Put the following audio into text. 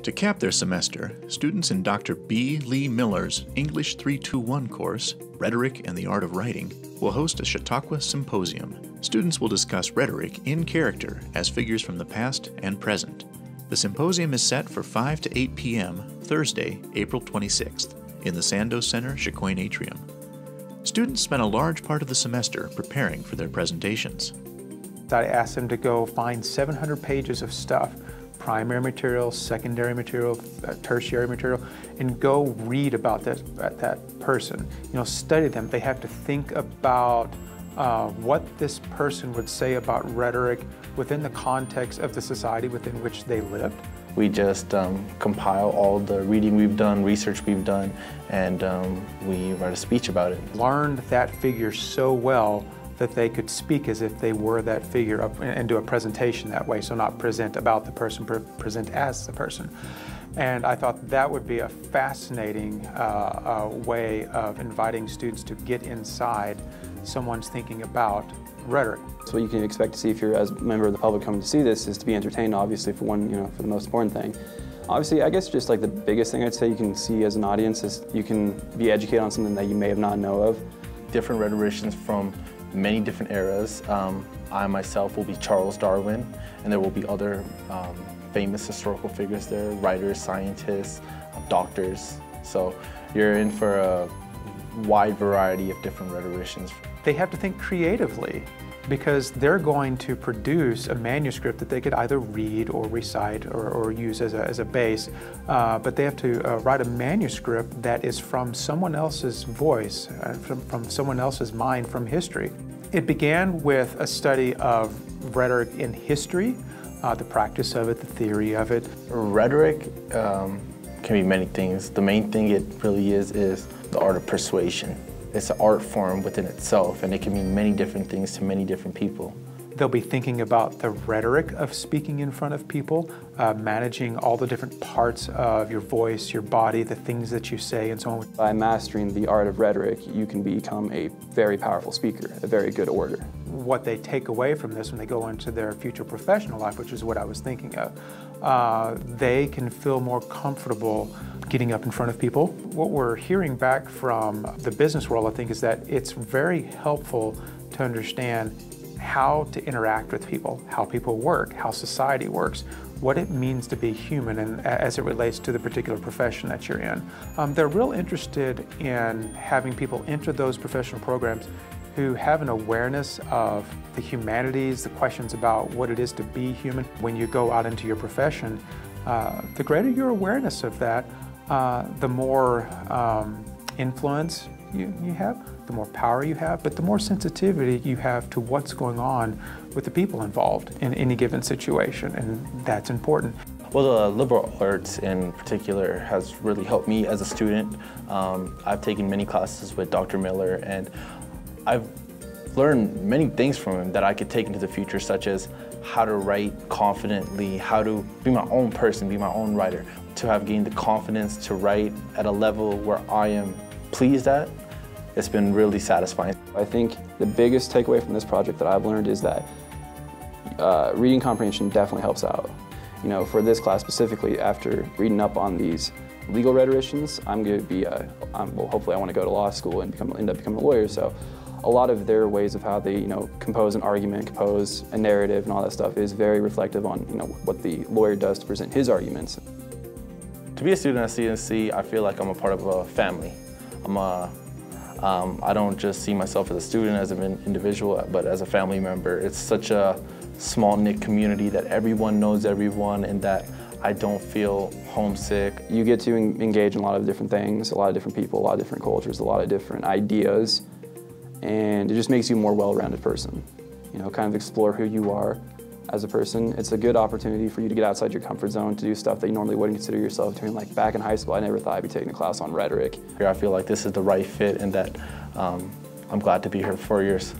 To cap their semester, students in Dr. B. Lee Miller's English 321 course, Rhetoric and the Art of Writing, will host a Chautauqua Symposium. Students will discuss rhetoric in character as figures from the past and present. The symposium is set for 5 to 8 p.m. Thursday, April 26th, in the Sandoz Center Chacoin Atrium. Students spent a large part of the semester preparing for their presentations. I asked them to go find 700 pages of stuff, primary material, secondary material, tertiary material, and go read about that person. Study them. They have to think about what this person would say about rhetoric within the context of the society within which they lived. We just compile all the reading we've done, research we've done, and we write a speech about it. Learned that figure so well that they could speak as if they were that figure up and do a presentation that way, so not present about the person, present as the person. And I thought that would be a fascinating way of inviting students to get inside someone's thinking about rhetoric. So what you can expect to see if you're as a member of the public coming to see this is to be entertained, obviously, for one, for the most important thing. Obviously, I guess just like the biggest thing I'd say you can see as an audience is you can be educated on something that you may have not known of. Different rhetoricians from many different eras. I myself will be Charles Darwin, and there will be other famous historical figures there, writers, scientists, doctors. So you're in for a wide variety of different rhetoricians. They have to think creatively because they're going to produce a manuscript that they could either read or recite or use as a base, but they have to write a manuscript that is from someone else's voice, from someone else's mind from history. It began with a study of rhetoric in history, the practice of it, the theory of it. Rhetoric can be many things. The main thing it really is the art of persuasion. It's an art form within itself, and it can mean many different things to many different people. They'll be thinking about the rhetoric of speaking in front of people, managing all the different parts of your voice, your body, the things that you say, and so on. By mastering the art of rhetoric, you can become a very powerful speaker, a very good orator. What they take away from this when they go into their future professional life, which is what I was thinking of, they can feel more comfortable getting up in front of people. What we're hearing back from the business world, I think, is that it's very helpful to understand how to interact with people, how people work, how society works, what it means to be human and as it relates to the particular profession that you're in. They're real interested in having people enter those professional programs who have an awareness of the humanities, the questions about what it is to be human. When you go out into your profession, the greater your awareness of that, the more influence you have, the more power you have, but the more sensitivity you have to what's going on with the people involved in any given situation, and that's important. Well, the liberal arts in particular has really helped me as a student. I've taken many classes with Dr. Miller, and I've learned many things from him that I could take into the future, such as how to write confidently, how to be my own person, be my own writer, to have gained the confidence to write at a level where I am pleased at. It's been really satisfying. I think the biggest takeaway from this project that I've learned is that reading comprehension definitely helps out. For this class specifically, after reading up on these legal rhetoricians, I'm going to be, well, hopefully I want to go to law school and end up becoming a lawyer. So a lot of their ways of how they, compose an argument, compose a narrative and all that stuff is very reflective on, what the lawyer does to present his arguments. To be a student at CNC, I feel like I'm a part of a family. I don't just see myself as a student, as an individual, but as a family member. It's such a small-knit community that everyone knows everyone and that I don't feel homesick. You get to engage in a lot of different things, a lot of different people, a lot of different cultures, a lot of different ideas, and it just makes you a more well-rounded person. Kind of explore who you are as a person. It's a good opportunity for you to get outside your comfort zone, to do stuff that you normally wouldn't consider yourself doing. Like back in high school, I never thought I'd be taking a class on rhetoric. I feel like this is the right fit and that I'm glad to be here for 4 years.